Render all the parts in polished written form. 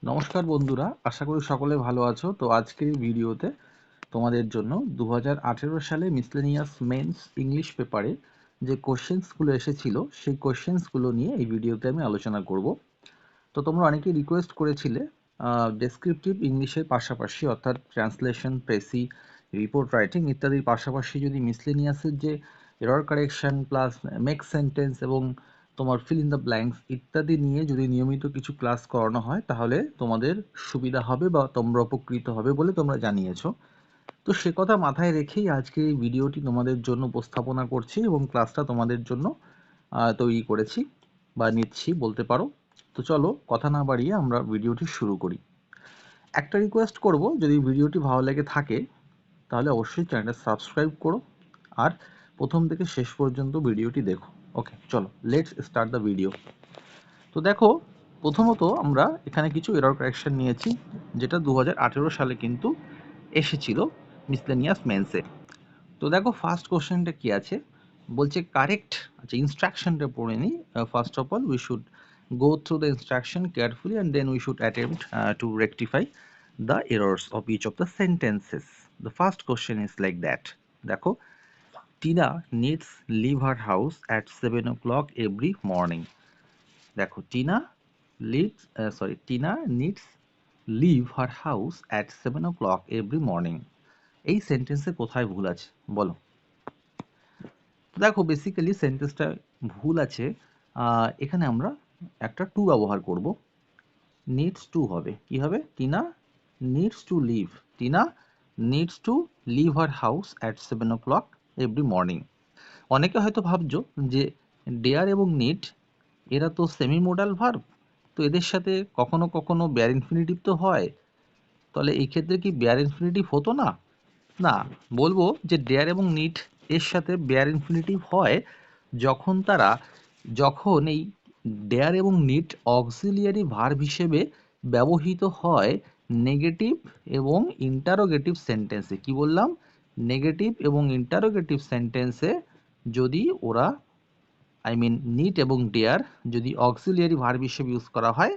নমস্কার বন্ধুরা, আশা করি সকলে ভালো আছো। তো আজকের এই ভিডিওতে তোমাদের জন্য 2018 সালে মিসলেনিয়াস মেন্স ইংলিশ পেপারে যে কোশ্চেন্সগুলো এসেছিল সেই কোশ্চেন্সগুলো নিয়ে এই ভিডিওতে আমি আলোচনা করব। তো তোমরা অনেকেই রিকোয়েস্ট করেছিলে ডেসক্রিপটিভ ইংলিশের পাশাপাশি অর্থাৎ ট্রান্সলেশন, প্রেসি, রিপোর্ট রাইটিং ইত্যাদির পাশাপাশি যদি মিসলেনিয়াসের যে error correction plus make sentence এবং তোমার ফিল ইন দ্য ব্ল্যাঙ্কস ইত্যাদি নিয়ে যদি নিয়মিত কিছু ক্লাস করানো হয় তাহলে তোমাদের সুবিধা হবে বা তোমরা উপকৃত হবে বলে তোমরা জানিয়েছো। তো সে কথা মাথায় রেখেই আজকে এই ভিডিওটি তোমাদের জন্য উপস্থাপনা করছি এবং ক্লাসটা তোমাদের জন্য তৈরি করেছি বা নিচ্ছি বলতে পারো। তো চলো কথা না বাড়িয়ে আমরা ভিডিওটি শুরু করি। একটা রিকোয়েস্ট করব, যদি ভিডিওটি ভালো লেগে থাকে তাহলে অবশ্যই চ্যানেলটা সাবস্ক্রাইব করো আর প্রথম থেকে শেষ পর্যন্ত ভিডিওটি দেখো। ওকে, চলো লেটস স্টার্ট দ্য ভিডিও। তো দেখো, প্রথমত আমরা এখানে কিছু এরর কারেকশন নিয়েছি যেটা 2018 সালে কিন্তু এসেছিল মিসলেনিয়াস মেন্সে। তো দেখো ফার্স্ট কোশ্চেনটা কি আছে, বলছে কারেক্ট। আচ্ছা, ইনস্ট্রাকশনটা পড়ে নিই। First of all we should go through the instruction carefully and then we should attempt to rectify the errors of each of the sentences. The first question is like that. দেখো, Tina needs leave her house at 7 o'clock every morning. দেখো, Tina needs leave her house at 7 o'clock every morning. এই সেন্টেন্সে কোথায় ভুল আছে বলো। দেখো, basically সেন্টেন্সটা ভুল আছে। এখানে আমরা একটা টু ব্যবহার করব। নিডস টু হবে, কি হবে? Tina needs to leave, Tina needs to leave her house at 7 o'clock every morning. অনেকে হয়তো ভাবছো যে ডেয়ার এবং নিড এরা তো সেমি মোডাল ভার্ব, তো এদের সাথে কখনো কখনো বেয়ার ইনফিনিটিভ তো হয়, তাহলে এই ক্ষেত্রে কি বেয়ার ইনফিনিটিভ হতো না? না, বলবো যে ডেয়ার এবং নিড এর সাথে বেয়ার ইনফিনিটিভ হয় যখন এই ডেয়ার এবং নিড অক্সিলিয়ারি ভার্ব হিসেবে ব্যবহৃত হয় নেগেটিভ এবং ইন্টারোগেটিভ সেন্টেন্সে। কি বললাম? নেগেটিভ এবং ইন্টারোগেটিভ সেন্টেন্সে যদি ওরা নিড এবং ডেয়ার যদি অক্সিলিয়ারি ভার্ব হিসেবে ইউজ করা হয়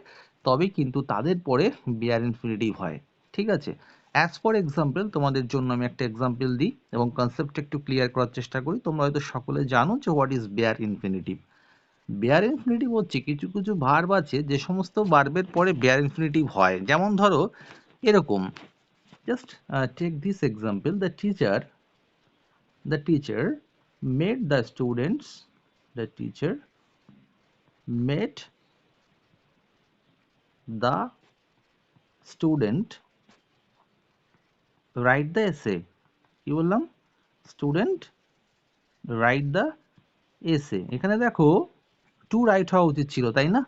তবে কিন্তু তাদের পরে বেয়ার ইনফিনিটিভ হয়। ঠিক আছে, অ্যাজ ফর এক্সাম্পল তোমাদের জন্য আমি একটা এক্সাম্পল দিই এবং কনসেপ্টটা একটু ক্লিয়ার করার চেষ্টা করি। তোমরা হয়তো সকলে জানো যে what is bare infinitive. Bare infinitive হচ্ছে কিছু কিছু ভার্ব আছে যে সমস্ত ভার্বের পরে বেয়ার ইনফিনিটিভ হয়। যেমন ধরো এরকম, just take this example, the teacher made the students the teacher made the student write the essay. কি বললাম? স্টুডেন্ট রাইট দ্য এসে। এখানে দেখো টু রাইট হওয়া উচিত ছিল, তাই না?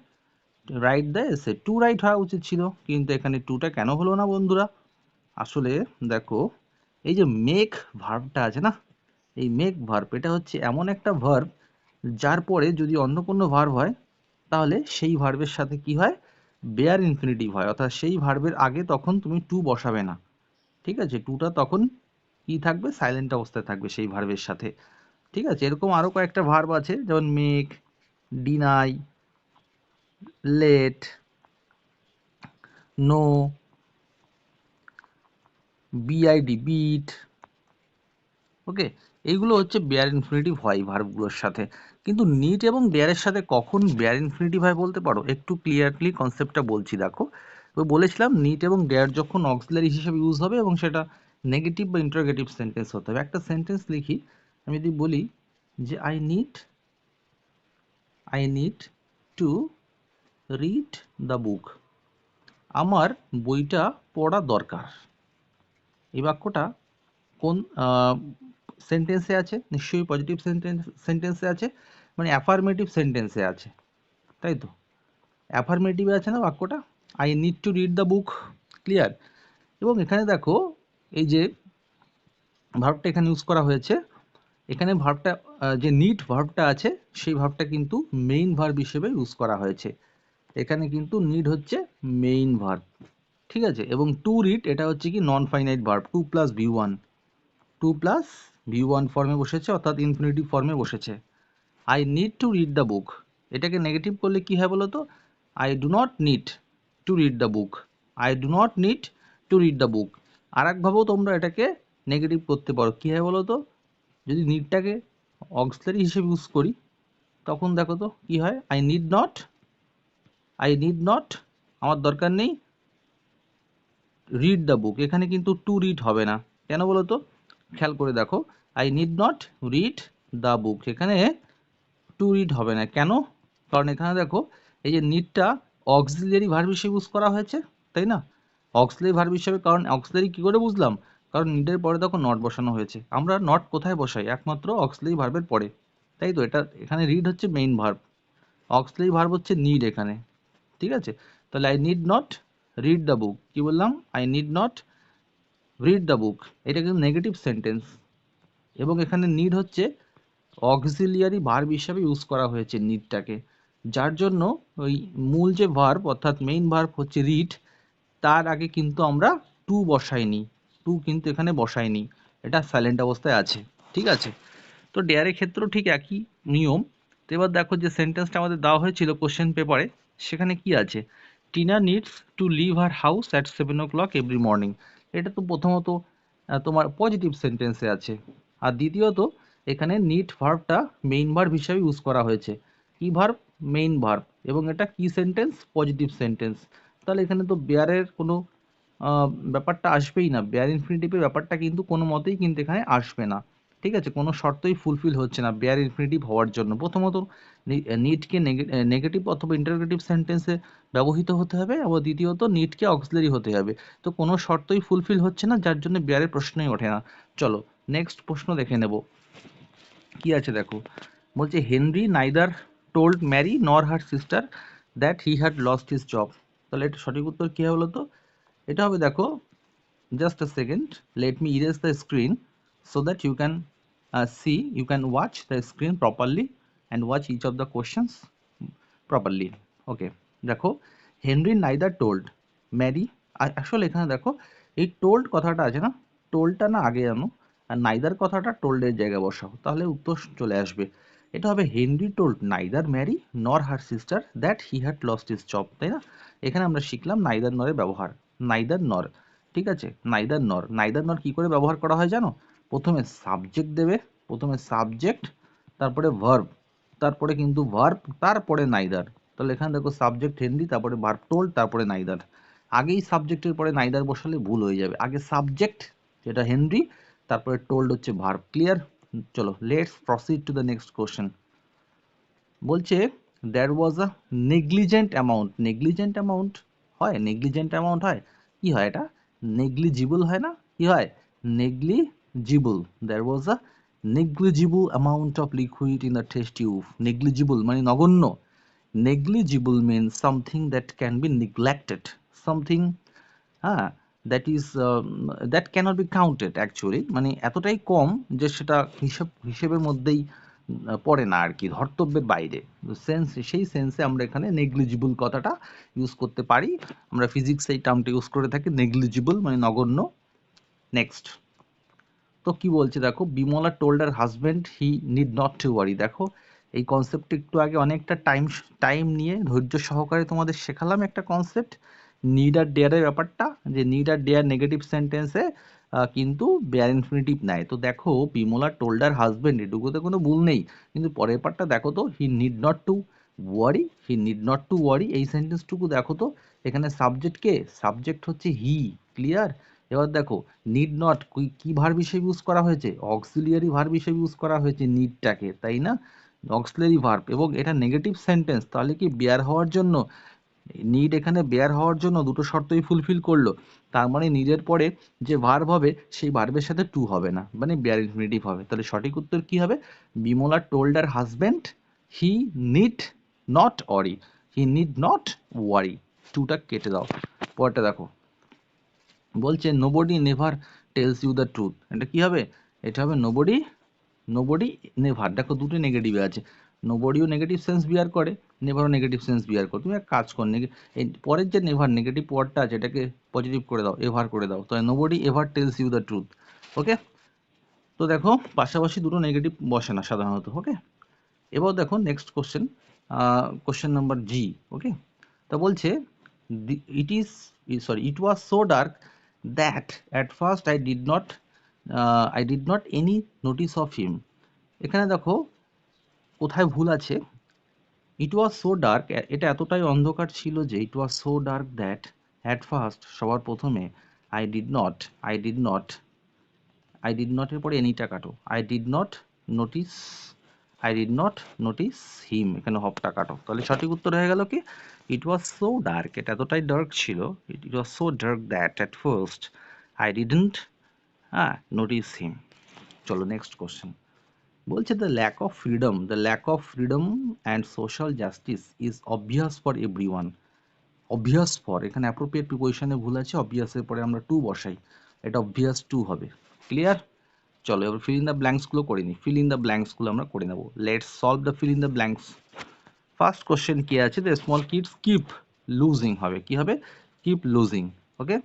Write the essay, to write হওয়া উচিত ছিল, কিন্তু এখানে টুটা কেন হলো না বন্ধুরা? আসলে দেখো, এই যে মেক ভার্বটা আছে না, এই মেক ভার্ব এটা হচ্ছে এমন একটা ভার্ব যার পরে যদি অন্য কোনো ভার্ব হয় তাহলে সেই ভার্বের সাথে কি হয়? বেয়ার ইনফিনিটিভ হয়, অর্থাৎ সেই ভার্বের আগে তখন তুমি টু বসাবে না। ঠিক আছে, টুটা তখন কি থাকবে? সাইলেন্ট অবস্থায় থাকবে সেই ভার্বের সাথে। ঠিক আছে, এরকম আরো কয়েকটা ভার্ব আছে, যেমন make, deny, let, know, BID, bit. Okay, এইগুলো হচ্ছে বেয়ার ইনফিনিটিভ হয় ভার্বগুলোর সাথে। কিন্তু নিট এবং বেয়ারের সাথে কখন বেয়ার ইনফিনিটিভ হয় বলতে পারো? একটু ক্লিয়ারলি কনসেপ্টটা বলছি, দেখো। তো বলেছিলাম নিট এবং ডেয়ার যখন অক্সিলারি হিসেবে ইউজ হবে এবং সেটা নেগেটিভ বা ইন্টারোগেটিভ সেন্টেন্স হতে হবে। একটা সেন্টেন্স লিখি, আমি যদি বলি যে I need to read the বুক, আমার বইটা পড়া দরকার। এই বাক্যটা কোন সেন্টেন্সে আছে? নিশ্চয়ই পজিটিভ সেন্টেন্সে আছে, মানে অ্যাফার্মেটিভ সেন্টেন্সে আছে, তাই তো? অ্যাফার্মেটিভে আছে না বাক্যটা? I need to read the book, clear? এবং এখানে দেখো এই যে ভার্বটা এখানে ইউজ করা হয়েছে, এখানে ভার্বটা যে নিড ভার্বটা আছে সেই ভার্বটা কিন্তু মেইন ভার্ব হিসেবে ইউজ করা হয়েছে। এখানে কিন্তু নিড হচ্ছে মেইন ভার্ব, ঠিক আছে? এবং টু রিড এটা হচ্ছে কি non finite verb, to plus V one, to plus V one ফর্মে বসেছে, অর্থাৎ ইনফিনিটিভ ফর্মে বসেছে। I need to read the book, এটাকে নেগেটিভ করলে কি হয় বলো তো? I do not need to read the book. I do not need to read the book. আর একভাবেও তোমরা এটাকে নেগেটিভ করতে পারো। কী হয় বলো তো, যদি নিডটাকে অক্সিলারি হিসেবে ইউজ করি তখন দেখো তো কী হয়, আই নিড নট আমার দরকার নেই রিড দ্য বুক, এখানে কিন্তু টু রিড হবে না। কেন বলো তো, খেয়াল করে দেখো, I need not read the বুক, এখানে টু রিড হবে না। কেন? কারণ এখানে দেখো এই যে নিডটা অক্সিলিয়ারি ভার্ব হিসেবে ইউজ করা হয়েছে, তাই না? অক্সিলিয়ারি ভার্ব হিসেবে, কারণ অক্সিলিয়ারি কী করে বুঝলাম, কারণ নিডের পরে দেখো নট বসানো হয়েছে। আমরা নট কোথায় বসাই? একমাত্র অক্সিলিয়ারি ভার্বের পরে, তাই তো? এটা এখানে রিড হচ্ছে মেইন ভার্ব, অক্সিলিয়ারি ভার্ব হচ্ছে নিড এখানে, ঠিক আছে? তাহলে I need not read the বুক, কি বললাম? I need not read the বুক, এটা কিন্তু নেগেটিভ সেন্টেন্স, এবং এখানে নিড হচ্ছে অক্সিলিয়ারি ভার্ব হিসাবে ইউজ করা হয়েছে নিডটাকে, যার জন্য ওই মূল যে ভার্ব অর্থাৎ মেইন ভার্ব হচ্ছে রিড, তার আগে কিন্তু আমরা টু বসাইনি, টু কিন্তু এখানে বসাইনি, এটা সাইলেন্ট অবস্থায় আছে, ঠিক আছে? তো ডেয়ারের ক্ষেত্রেও ঠিক একই নিয়ম। তো এবার দেখো যে সেন্টেন্সটা আমাদের দেওয়া হয়েছিল কোশ্চেন পেপারে, সেখানে কি আছে, Tina needs to leave her house at 7 o'clock every morning. এটা তো প্রথমত তোমার পজিটিভ সেন্টেন্সে আছে, আর দ্বিতীয়ত এখানে নিড ভার্বটা মেইন ভার্ব হিসাবে ইউজ করা হয়েছে। কি ভার্ব? মেইন ভার্ব, এবং এটা কি সেন্টেন্স? Positive sentence. তাহলে এখানে তো বেয়ারের কোনো ব্যাপারটা আসবেই না, বেয়ার ইনফিনিটিভের ব্যাপারটা কিন্তু কোনো মতেই কিন্তু এখানে আসবে না, ঠিক আছে? কোনো শর্তই ফুলফিল হচ্ছে না বেয়ার ইনফিনিটিভ হওয়ার জন্য। প্রথমত নিডকে নেগেটিভ অথবা ইন্টারোগেটিভ সেন্টেন্সে ব্যবহৃত হতে হবে, এবং দ্বিতীয়ত নিডকে অক্সিলারি হতে হবে। তো কোনো শর্তই ফুলফিল হচ্ছে না, যার জন্য বেয়ারের প্রশ্নই ওঠে না। চলো নেক্সট প্রশ্ন দেখে নেব কি আছে। দেখো বলছে হেনরি নাইদার টোল্ড ম্যারি নর her sister that he had lost his job. তাহলে এটা সঠিক উত্তর কী হবে বলো তো? এটা হবে, দেখো, just a second, let me erase the screen so that you can you can watch the screen properly and watch each of the questions properly. Okay, দেখো হেনরি নাইদার টোল্ড ম্যারি, আসলে এখানে দেখো এই টোল্ড কথাটা আছে না, টোল্ডটা না আগে আনো, আর নাইদার কথাটা টোল্ডের জায়গায় বসাও, তাহলে উত্তর চলে আসবে। এটা হবে হেনরি টোল্ড নাইদার ম্যারি নর her sister that he had lost his job, তাই না? এখানে আমরা শিখলাম নাইদার নরের ব্যবহার, নাইদার নর, ঠিক আছে? নাইদার নর, নাইদার নর কি করে ব্যবহার করা হয় জানো? প্রথমে সাবজেক্ট দেবে, প্রথমে সাবজেক্ট, তারপরে ভার্ব, তারপরে কিন্তু ভার্ব, তারপরে নাইদার। তাহলে এখানে দেখো সাবজেক্ট হেনরি, তারপরে ভার্ব টোল্ড, তারপরে নাইদার। আগেই সাবজেক্টের পরে নাইদার বসালে ভুল হয়ে যাবে, আগে সাবজেক্ট যেটা হেনরি, তারপরে টোল্ড হচ্ছে ভার্ব। ক্লিয়ার? চলো let's proceed to the next question. বলছে there was a negligent amount, negligent amount হয়, নেগলিজেন্ট অ্যামাউন্ট হয়, কি হয় এটা? নেগলিজিবল হয় না? কি হয়? Negligible. There was a negligible amount of liquid in the test tube. Negligible মানে নগণ্য, negligible means something that can be neglected, something, হ্যাঁ, that is that cannot be counted actually, মানে এতটাই কম যে সেটা হিসেবের মধ্যেই পড়ে না আর কি, ধর্তব্যের বাইরে। সেন্স, সেই সেন্সে আমরা এখানে নেগলিজিবল কথাটা ইউজ করতে পারি। আমরা ফিজিক্স এই টার্মটা ইউজ করে থাকি, নেগলিজিবল মানে নগণ্য। নেক্সট, তো কি বলছে দেখো, Bimala told her husband he need not to worry. দেখো এই কনসেপ্টটা একটু আগে অনেকটা টাইম নিয়ে ধৈর্য সহকারে তোমাদের শেখালাম একটা কনসেপ্ট, নিড আর ডেয়ারের ব্যাপারটা, যে নিড আর ডেয়ার নেগেটিভ সেন্টেন্সে কিন্তু বেয়ার ইনফিনিটিভ নেয়। তো দেখো বিমলা টোল্ড হার হাজব্যান্ড, এটুকুতে কোনো ভুল নেই, কিন্তু পরের পার্টটা দেখো তো, হি need not to worry, he need not to worry, এই সেন্টেন্সটুকু দেখো তো, এখানে সাবজেক্ট কে? সাবজেক্ট হচ্ছে হি। ক্লিয়ার? এবার দেখো নিড নট কি ভার্ব হিসেবে ইউজ করা হয়েছে? অক্সিলিয়ারি ভার্ব হিসেবে ইউজ করা হয়েছে নিডটাকে, তাই না? অক্সিলিয়ারি ভার্ব, এবং এটা নেগেটিভ সেন্টেন্স, তাহলে কি বেয়ার হওয়ার জন্য, নিড এখানে বেয়ার হওয়ার জন্য দুটো শর্তই ফুলফিল করলো, তার মানে নিডের পরে যে ভার্ব হবে সেই ভার্বের সাথে টু হবে না, মানে বেয়ার ইনফিনিটিভ হবে। তাহলে সঠিক উত্তর কি হবে? Bimla told her husband he need not worry, he need not worry, টুটা কেটে দাও। পরটা দেখো বলছে nobody never tells you the truth, এটা কি হবে? এটা হবে নোবডি, নোবডি নেভার। দেখো দুটো নেগেটিভে আছে, নোবডিও নেগেটিভ সেন্স বিয়ার করে, নেভারও নেগেটিভ সেন্স বিয়ার করে। তুমি এক কাজ কর, এই পরের যে নেভার নেগেটিভ ওয়ার্ডটা আছে এটাকে পজিটিভ করে দাও, এভার করে দাও, তাহলে nobody ever tells you the truth. Okay, তো দেখো পাশাপাশি দুটো নেগেটিভ বসে না সাধারণত। ওকে, এবার দেখো নেক্সট কোশ্চেন, কোশ্চেন নাম্বার জি। ওকে, তা বলছে it was so dark that at first I did not any notice of him. এখানে দেখো কোথায় ভুল আছে। ইট ওয়াজ সো ডার্ক, এটা এতটাই অন্ধকার ছিল যে it was so dark that at first সবার প্রথমে I did not I did not I did not পরে এনিটা কাটো, notice I did not notice him, এখানে হপটা কাটো, তাহলে সঠিক উত্তর হয়ে গেল কি ইট ওয়াজ সো ডার্ক, এটা এতটাই ডার্ক ছিল, it was so dark that at first I didn't notice him. চলো নেক্সট কোশ্চেন। বলছে the lack of freedom and social justice is obvious for everyone. Obvious for, এখানে অ্যাপ্রোপ্রিয়েট প্রিপোজিশনে ভুল আছে, অবভিয়াসের পরে আমরা টু বসাই, এটা অবভিয়াস টু হবে। ক্লিয়ার? চলো এবার ফিল ইন দ্য ব্ল্যাঙ্কসগুলো করে নিই, ফিল ইন দ্য ব্ল্যাঙ্কসগুলো আমরা করে নেব। Let's solve the fill in the blanks. First question কি আছে, the small kids keep losing হবে, কি হবে keep losing. Okay,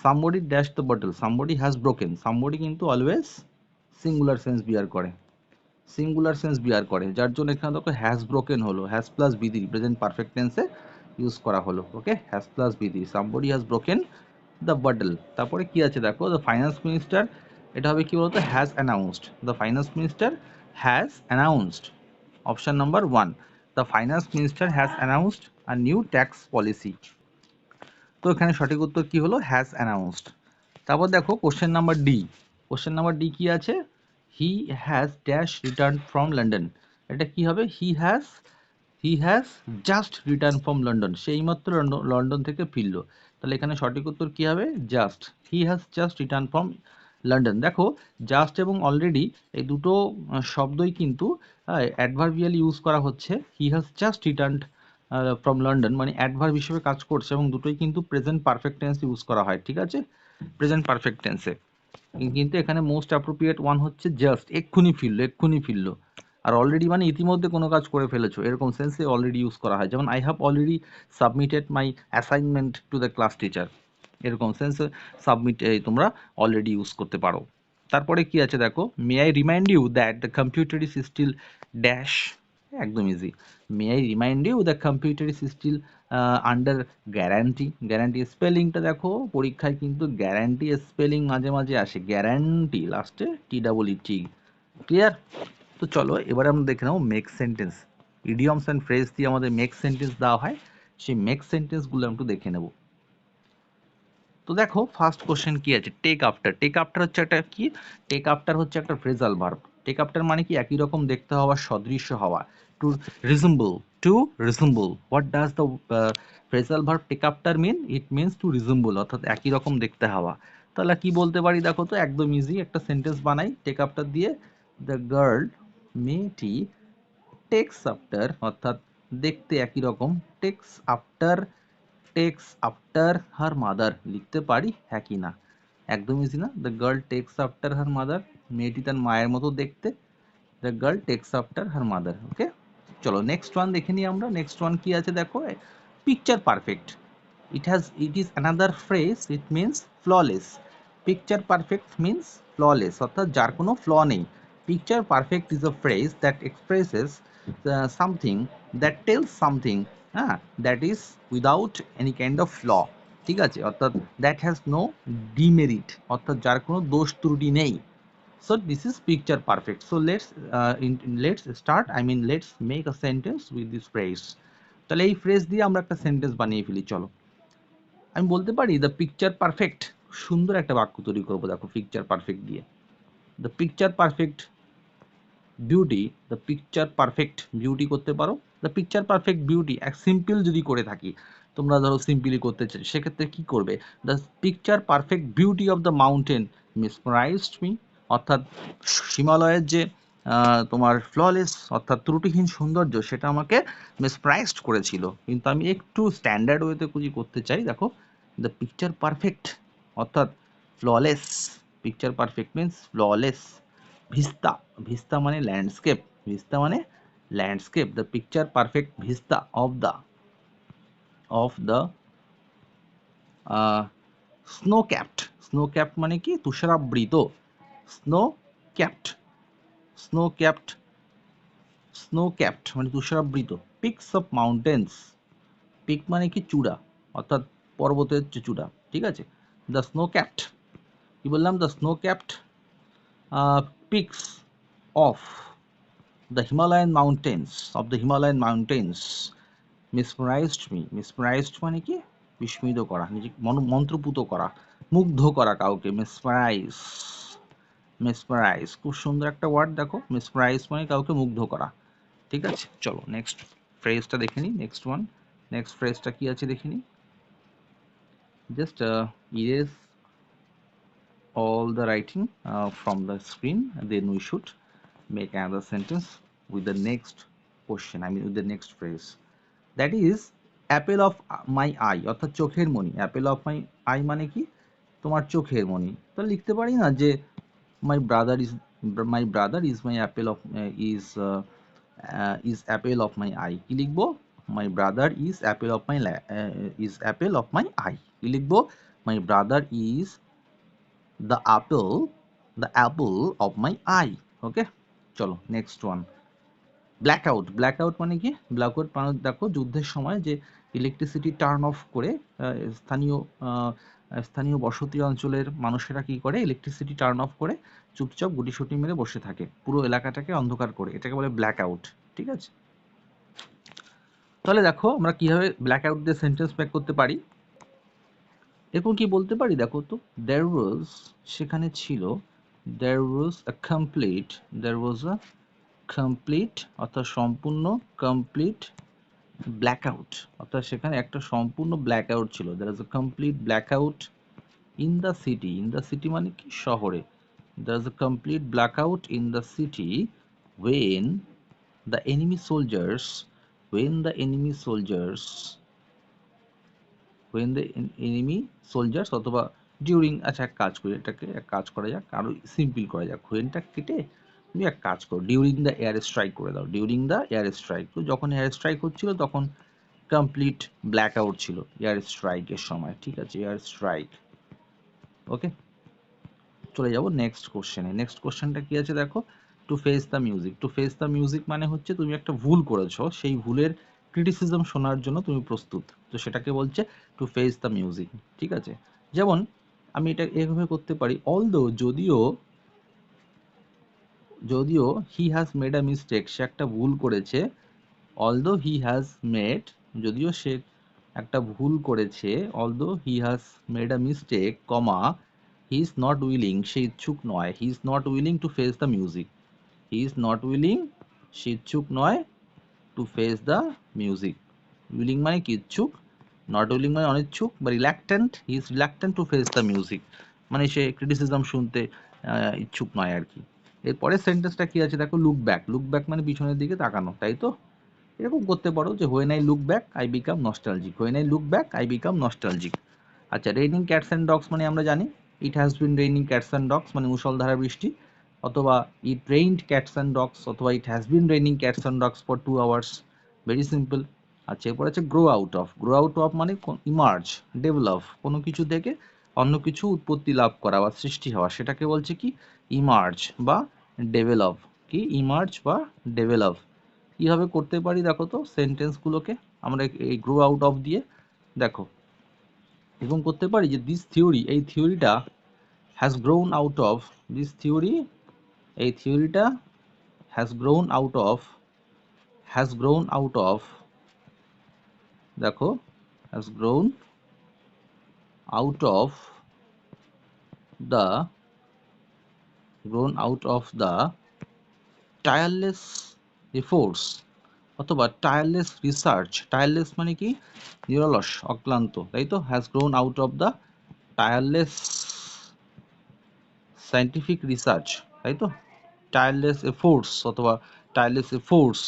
somebody dash the bottle, somebody has broken, somebody কিন্তু অলওয়েজ সিঙ্গুলার সেন্স বিয়ার করে, সিঙ্গুলার সেন্স বিয়ার করে, যার জন্য এখানে দেখো হ্যাজ ব্রোকেন হলো, হ্যাজ প্লাস বিধি প্রেজেন্ট পারফেক্ট টেন্সে ইউজ করা হলো। ওকে, হ্যাজ প্লাস বিধি, somebody has broken the bottle. তারপরে কি আছে দেখো, দ্য ফাইন্যান্স মিনিস্টার, এটা হবে কি বলতো has announced, the finance minister has announced, option number 1, the finance minister has announced a new tax policy. তো এখানে সঠিক উত্তর কি হলো হ্যাজ অ্যানাউন্সড। তারপর দেখো question number D, question number D কি আছে, he has dash return from London, এটা কি হবে he has just return from London, সেই মাত্র লন্ডন থেকে ফিরলো, তাহলে এখানে সঠিক উত্তর কি হবে just, he has just return from London. দেখো জাস্ট এবং অলরেডি এই দুটো শব্দই কিন্তু অ্যাডভার্বিয়াল ইউজ করা হচ্ছে, he has just return from London মানে অ্যাডভার্ব হিসেবে কাজ করছে, এবং দুটোই কিন্তু প্রেজেন্ট পারফেক্ট টেন্স ইউজ করা হয়, ঠিক আছে, প্রেজেন্ট পারফেক্ট টেন্সে। কিন্তু এখানে মোস্ট অ্যাপ্রোপ্রিয়েট ওয়ান হচ্ছে জাস্ট, এক্ষুনি ফিরলো, আর অলরেডি মানে ইতিমধ্যে কোনো কাজ করে ফেলেছো, এরকম সেন্সে অলরেডি ইউজ করা হয়, যেমন I have already submitted my assignment to the class teacher, এরকম সেন্সে সাবমিট তোমরা অলরেডি ইউজ করতে পারো। তারপরে কি আছে দেখো, may I remind you that the computer is still dash, একদম easy, may I remind you the computer is still under guarantee, guarantee স্পেলিংটা দেখো পরীক্ষায় কিন্তু গ্যারান্টি স্পেলিং মাঝে মাঝে আসে, গ্যারান্টি লাস্টে টি। ক্লিয়ার? তো চলো এবারে আমরা দেখে নেবো make sentence, idioms and phrase দিয়ে আমাদের মেক সেন্টেন্স দেওয়া হয়, সেই মেক সেন্টেন্সগুলো একটু দেখে নেব। তো দেখো ফার্স্ট কোশ্চেন কি আছে, টেক আফটার, টেক আফটার হচ্ছে একটা কি, টেক আফটার হচ্ছে একটা ফ্রেজাল ভার্ব, টেক আফটার মানে কি একই রকম দেখতে হওয়া, সদৃশ্য হওয়া, to resemble, to resemble, what does the phrasal verb take after mean, it means to resemble, অর্থাৎ একই রকম দেখতে হওয়া। তাহলে কি বলতে পারি দেখো, তো একদম ইজি একটা সেন্টেন্স বানাই টেক আফটার দিয়ে, দ্য গার্ল মেয়েটি টেক্স আফটার, অর্থাৎ দেখতে একই রকম, টেক্স আফটার হার মাদার, লিখতে পারি হ্যাঁ কি না, একদম ইজি না, the girl takes after her mother, মেয়েটি তার মায়ের মতো দেখতে, the girl takes after her mother. Okay, চলো নেক্সট ওয়ান দেখে নিই আমরা, নেক্সট ওয়ান কি আছে দেখো, picture perfect, it is another phrase, it means flawless, picture perfect means flawless, অর্থাৎ যার কোনো ফ্ল নেই, picture perfect is a phrase that expresses something, that tells something that is without any kind of flaw, ঠিক আছে, অর্থাৎ that has no demerit, অর্থাৎ যার কোনো দোষ ত্রুটি নেই। So this is picture perfect. So let's start, I mean let's make a sentence with this phrase. তাহলে এই ফ্রেজ দিয়ে আমরা একটা সেন্টেন্স বানিয়ে ফেলি, চলো আমি বলতে পারি দ্য পিকচার পারফেক্ট, সুন্দর একটা বাক্য তৈরি করবো দেখো পিকচার পারফেক্ট দিয়ে, the picture perfect beauty, the picture perfect beauty করতে পারো, দ্য পিকচার পারফেক্ট বিউটি, এক সিম্পল যদি করে থাকি, তোমরা ধরো সিম্পলি করতে চাই, সেক্ষেত্রে কি করবে, the picture perfect beauty of the mountain mesmerized me, অর্থাৎ হিমালয়ের যে তোমার ফ্ললেস অর্থাৎ ত্রুটিহীন সৌন্দর্য সেটা আমাকে মিসপ্রাইজড করেছিল, কিন্তু আমি একটু স্ট্যান্ডার্ড ওয়েতে খুঁজি করতে চাই, দেখো দ্য পিকচার পারফেক্ট অর্থাৎ flawless, picture perfect means flawless, vista, vista মানে ল্যান্ডস্কেপ, ভিস্তা মানে landscape, the picture perfect vista of the snow capped, snow capped মানে কি তুষারাবৃত, snow capped, snow capped, snow capped মানে তুষারাবৃত, পিকস অফ মাউন্টেন্স, পিক মানে কি চূড়া, অর্থাৎ পর্বতের চূড়া, ঠিক আছে। দ্য স্নো ক্যাপড, কি বললাম, the snow capped peaks of the Himalayan mountains mesmerized me. Mesmerized মানে কি, বিস্মিত করা, নিজে মন্ত্রপুত করা, মুগ্ধ করা কাউকে, মেসমারাইজ। মেসমারাইজ খুব সুন্দর একটা ওয়ার্ড, দেখো, মেসমারাইজ মানে কাউকে মুগ্ধ করা, ঠিক আছে। চলো নেক্সট ফ্রেজটা দেখে নিই, নেক্সট ফ্রেজটা কি আছে দেখে নিই। Just erase all the writing from the screen, then we should make another sentence with the next question, I mean with the next phrase, that is apple of my eye, অর্থাৎ চোখের মণি। apple of my eye মানে কি, তোমার চোখের মণি। তো লিখতে পারি না যে my brother is my apple of is apple of my eye, কি লিখবো, my brother is apple of my eye, কি লিখবো, my brother is the apple of my eye, okay। চলো নেক্সট ওয়ান, ব্ল্যাকআউট মানে কি, ব্ল্যাকআউট মানে দেখো যুদ্ধের সময় যে ইলেকট্রিসিটি টার্ন অফ করে স্থানীয় বসতি অঞ্চলের মানুষেরা কি করে, ইলেকট্রিসিটি টার্ন অফ করে চুপচাপ গুটিসুটি মেরে বসে থাকে পুরো এলাকাটাকে অন্ধকার করে, এটাকে বলে ব্ল্যাকআউট, ঠিক আছে। তাহলে দেখো আমরা কিভাবে ব্ল্যাকআউট দিয়ে সেন্টেন্স মেক করতে পারি। এরপর কি বলতে পারি দেখো তো, there was, সেখানে ছিল, there was a complete অর্থাৎ সম্পূর্ণ, complete blackout অর্থাৎ সেখানে একটা সম্পূর্ণ ব্ল্যাকআউট ছিল, there is a complete blackout in the city মানে কি, শহরে, there is a complete blackout in the city when the enemy soldiers অথবা ডিউরিং, আচ্ছা এক কাজ করি, এটাকে এক কাজ করা যাক, আরো সিম্পল করা যাক, হোয়েনটা কেটে তুমি এক কাজ করো, ডিউরিং দ্য এয়ার স্ট্রাইক করে দাও, ডিউরিং দ্য এয়ার স্ট্রাইক। তো যখন এয়ার স্ট্রাইক হচ্ছিল তখন কমপ্লিট ব্ল্যাক আউট ছিল এয়ার স্ট্রাইকের সময়, ঠিক আছে, এয়ার স্ট্রাইক, ওকে। চলে যাব নেক্সট কোশ্চেনে। নেক্সট কোশ্চেনটা কি আছে দেখো, টু ফেস দ্য মিউজিক মানে হচ্ছে তুমি একটা ভুল করেছো, সেই ভুলের ক্রিটিসিজম শোনার জন্য তুমি প্রস্তুত, তো সেটাকে বলছে টু ফেস দ্য মিউজিক, ঠিক আছে। যেমন আমি এটা এভাবে করতে পারি, যদিও he has made a mistake, সে একটা ভুল করেছে, although he has made, যদিও সে একটা ভুল করেছে, although he has made a mistake, comma, he is not willing, সে ইচ্ছুক নয়, he is not willing to face the music, he is not willing, সে ইচ্ছুক নয়, to face the music, willing মানে কি, ইচ্ছুক, not willing মানে অনিচ্ছুক, বা reluctant, he is reluctant to face the music মানে সে ক্রিটিসিজম শুনতে ইচ্ছুক নয় আর কি। এরপরের সেন্টেন্সটা কি আছে দেখো, লুক ব্যাক মানে পিছনের দিকে তাকানো, তাই তো। এরকম করতে পারো যে when I look back I become nostalgic। আচ্ছা, রেইনিং ক্যাটস অ্যান্ড ডগস মানে আমরা জানি it has been raining cats and dogs মানে মুষলধারা বৃষ্টি, অথবা it rained cats and dogs, অথবা it has been raining cats and dogs for 2 hours, very simple. আচ্ছা, এরপর আছে গ্রো আউট অফ মানে ইমার্জ, ডেভেলপ, কোনো কিছু থেকে অন্য কিছু উৎপত্তি লাভ করা বা সৃষ্টি হওয়া, সেটাকে বলছে কি, ইমার্জ বা ডেভেলপ, কি ইমার্জ বা ডেভেলপ। কিভাবে করতে পারি দেখো তো সেন্টেন্সগুলোকে আমরা এই গ্রো আউট অফ দিয়ে, দেখো এবং করতে পারি যে দিস থিওরি, এই থিওরিটা has grown out of, this theory, এই থিওরিটা হ্যাজ গ্রোন আউট অফ, দেখো, has grown out of the tireless efforts, অথবা টায়ারলেস রিসার্চ, টায়ারলেস মানে কি, নিরলস, অক্লান্ত, তাই তো, has grown out of the tireless scientific research, তাই তো, টায়ারলেস এফোর্টস অথবা tireless efforts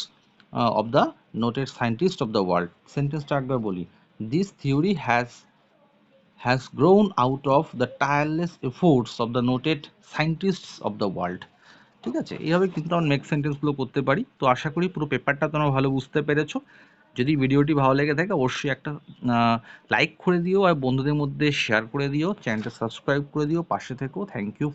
of the noted scientist of the world. সেন্টেন্সটা একবার বলি, this theory has grown out of the tireless efforts of the noted scientists of the world, ঠিক আছে। এইভাবে কিন্তু আমরা নেক্সট সেন্টেন্সগুলো করতে পারি। তো আশা করি পুরো পেপারটা তোমরা ভালো বুঝতে পেরেছো। যদি ভিডিওটি ভালো লেগে থাকে অবশ্যই একটা লাইক করে দিও, আর বন্ধুদের মধ্যে শেয়ার করে দিও, চ্যানেলটা সাবস্ক্রাইব করে দিও, পাশে থেকো। Thank you.